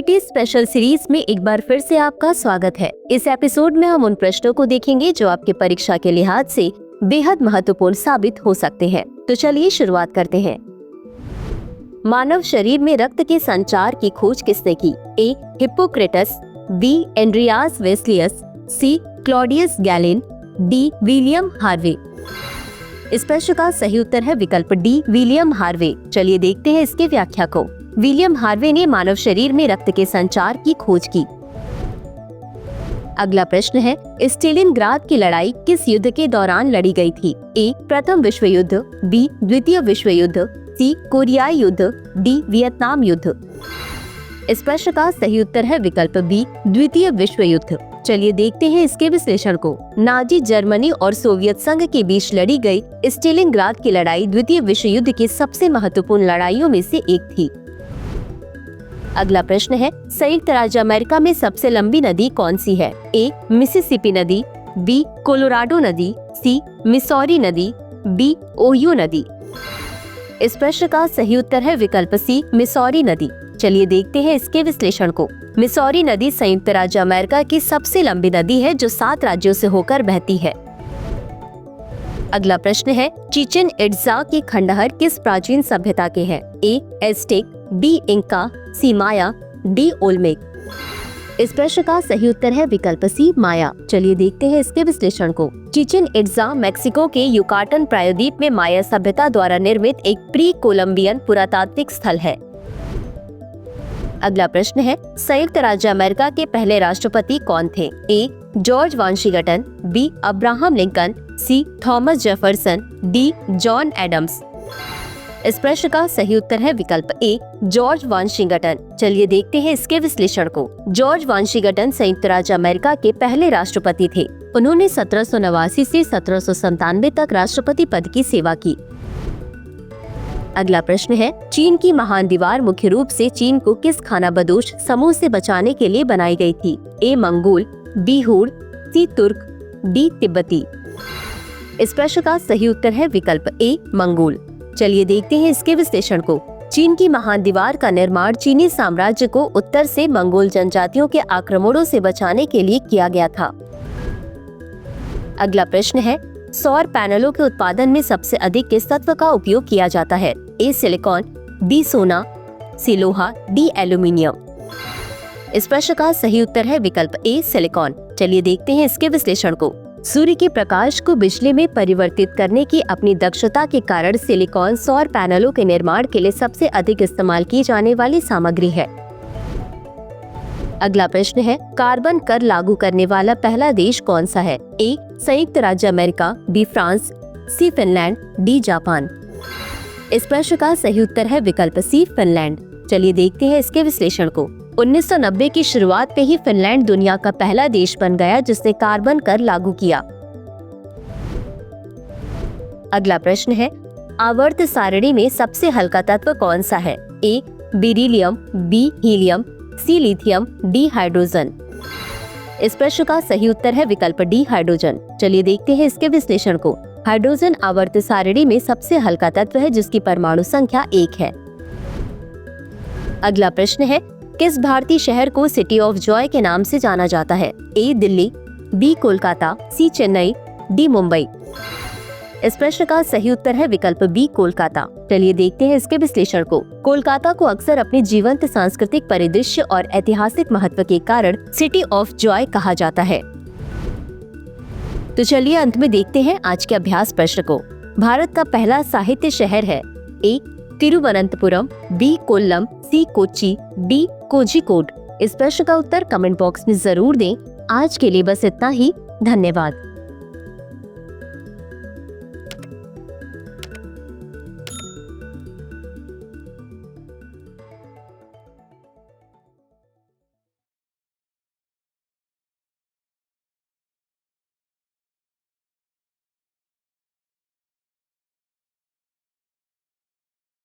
क्विटी special series में एक बार फिर से आपका स्वागत है। इस एपिसोड में हम उन प्रश्नों को देखेंगे जो आपके परीक्षा के लिहाज से बेहद महत्वपूर्ण साबित हो सकते हैं। तो चलिए शुरुआत करते हैं। मानव शरीर में रक्त के संचार की खोज किसने की? A. Hippocrates, B. Andreas Vesalius, C. Claudius Galen, D. William Harvey. इस प्रश्न का सही उत्तर है विकल्प डी, विलियम हार्वे। चलिए देखते हैं इसके व्याख्या को। विलियम हार्वे ने मानव शरीर में रक्त के संचार की खोज की। अगला प्रश्न है, स्टेलिनग्राद की लड़ाई किस युद्ध के दौरान लड़ी गई थी? ए. प्रथम विश्व युद्ध, बी. द्वितीय विश्व युद्ध, सी. कोरियाई युद्ध, डी. वियतनाम युद्ध। इस प्रश्न का सही उत्तर है विकल्प बी, द्वितीय विश्व युद्ध। चलिए देखते हैं इसके विश्लेषण को। नाजी जर्मनी और सोवियत संघ के बीच लड़ी गई स्टेलिनग्राद की लड़ाई द्वितीय विश्व युद्ध की सबसे महत्वपूर्ण लड़ाइयों में से एक थी। अगला प्रश्न है, संयुक्त राज्य अमेरिका में सबसे लंबी नदी कौन सी है? ए. मिसिसिपी नदी, बी. कोलोराडो नदी, सी. मिसौरी नदी, डी. ओहियो नदी। इस प्रश्न का सही उत्तर है विकल्प सी, मिसौरी नदी। चलिए देखते हैं इसके विश्लेषण को। मिसौरी नदी संयुक्त राज्य अमेरिका की सबसे लंबी नदी है जो 7 राज्यों से होकर बहती है। अगला प्रश्न है, चिचेन इट्जा के खंडहर किस प्राचीन सभ्यता के हैं? ए. Aztec, B. इंका, सी. माया, डी. ओल्मेक। इस प्रश्न का सही उत्तर है विकल्प सी, माया। चलिए देखते हैं इसके विश्लेषण को। चिचेन इट्जा मेक्सिको के युकाटन प्रायद्वीप में माया सभ्यता द्वारा निर्मित एक प्री कोलंबियन पुरातात्विक स्थल है। अगला प्रश्न है, संयुक्त राज्य अमेरिका के पहले राष्ट्रपति कौन थे? A. George Washington, B. Abraham Lincoln, C. Thomas Jefferson, D. John Adams. इस प्रश्न का सही उत्तर है विकल्प ए, जॉर्ज वाशिंगटन। चलिए देखते हैं इसके विश्लेषण को। जॉर्ज वाशिंगटन संयुक्त राज्य अमेरिका के पहले राष्ट्रपति थे। उन्होंने 1789 से 1797 तक राष्ट्रपति पद की सेवा की। अगला प्रश्न है, चीन की महान दीवार मुख्य रूप से चीन को किस खानाबदोश समूह से बचाने के लिए बनाई गई थी? ए. Mongol, B. हुर, सी. तुर्क, डी. तिब्बती। इस प्रश्न का सही उत्तर है विकल्प ए, मंगोल। चलिए देखते हैं इसके विश्लेषण को। चीन की महान दीवार का निर्माण चीनी साम्राज्य को उत्तर से मंगोल जनजातियों के आक्रमणों से बचाने के लिए किया गया था। अगला प्रश्न है, सौर पैनलों के उत्पादन में सबसे अधिक किस तत्व का उपयोग किया जाता है? ए. Silicon, B. सोना, सी. लोहा, डी. एल्यूमिनियम। इस प्रश्न का सही उत्तर है विकल्प ए, सिलिकॉन। चलिए देखते हैं इसके विश्लेषण को। सूर्य के प्रकाश को बिजली में परिवर्तित करने की अपनी दक्षता के कारण सिलिकॉन सौर पैनलों के निर्माण के लिए सबसे अधिक इस्तेमाल की जाने वाली सामग्री है। अगला प्रश्न है, कार्बन कर लागू करने वाला पहला देश कौन सा है? ए. संयुक्त राज्य America, B. France, C. Finland, D. Japan. इस प्रश्न का सही उत्तर है विकल्प सी, फिनलैंड। चलिए देखते हैं इसके विश्लेषण को। 1990 की शुरुआत में ही फिनलैंड दुनिया का पहला देश बन गया जिसने कार्बन कर लागू किया। अगला प्रश्न है, आवर्त सारणी में सबसे हल्का तत्व कौन सा है? A. Beryllium, B. Helium, C. Lithium, D. Hydrogen. इस प्रश्न का सही उत्तर है विकल्प डी, हाइड्रोजन। चलिए देखते हैं इसके विश्लेषण को। हाइड्रोजन आवर्त सारणी में सबसे हल्का तत्व है जिसकी परमाणु संख्या 1 है। अगला प्रश्न है, किस भारतीय शहर को सिटी ऑफ जॉय के नाम से जाना जाता है? ए. दिल्ली, बी. कोलकाता, सी. चेन्नई, डी. मुंबई। इस प्रश्न का सही उत्तर है विकल्प बी, कोलकाता। चलिए देखते हैं इसके विश्लेषण को। कोलकाता को अक्सर अपने जीवंत सांस्कृतिक परिदृश्य और ऐतिहासिक महत्व के कारण सिटी ऑफ जॉय कहा जाता है। तो चलिए अंत में देखते हैं आज के अभ्यास प्रश्न को। भारत का पहला साहित्य शहर है? ए. तिरुवनंतपुरम, बी. कोल्लम, सी. कोच्चि, डी. कोझिकोड। इस प्रश्न का उत्तर कमेंट बॉक्स में जरूर दें। आज के लिए बस इतना ही। धन्यवाद।